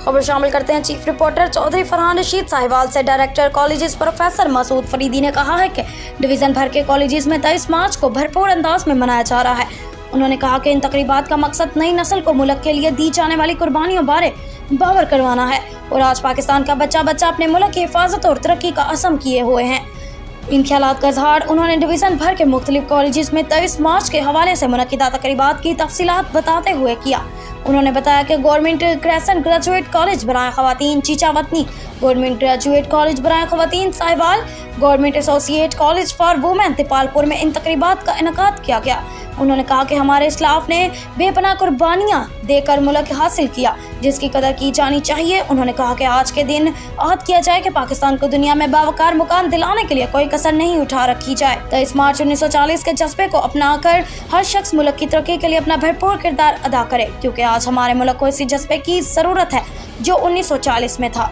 खबर शामिल करते हैं चीफ रिपोर्टर चौधरी फरहान रशीद साहिवाल से। Director colleges professor Masood Faridi ने कहा है कि डिवीजन भर के कॉलेजेस में 23 मार्च को भरपूर अंदाज में मनाया जा रहा है। उन्होंने कहा कि इन तकरीबात का मकसद नई नस्ल को मुल्क के लिए दी जाने वाली कुर्बानियों बारे बावर करवाना है और आज पाकिस्तान का बच्चा बच्चा अपने मुल्क की हिफाजत और तरक्की का असम किए हुए हैं। इन ख्यालात का इजहार उन्होंने डिवीजन भर के मुख्तलिफ कॉलेजेस में 23 मार्च के हवाले से मुनक्किदा तकरीबात की तफसीलात बताते हुए किया। उन्होंने बताया कि गवर्नमेंट क्रेसेंट ग्रेजुएट कॉलेज बराए ख़वातीन चीचावतनी, गवर्नमेंट ग्रेजुएट कॉलेज बराए ख़वातीन Sahiwal, government associate college for women Dipalpur में इन तकरीबात का इनेकाद किया गया। उन्होंने कहा कि हमारे इस्लाफ ने बेपनाह कुर्बानियाँ देकर मुल्क हासिल किया जिसकी कदर की जानी चाहिए। उन्होंने कहा कि आज के दिन अहद किया जाए कि पाकिस्तान को दुनिया में बावकार मुकाम दिलाने के लिए कोई कसर नहीं उठा रखी जाए। 23 मार्च 1940 के जज्बे को अपनाकर हर शख्स मुल्क की तरक्की के लिए अपना भरपूर किरदार अदा करे, क्योंकि आज हमारे मुल्क को इसी जज्बे की ज़रूरत है जो 1940 में था।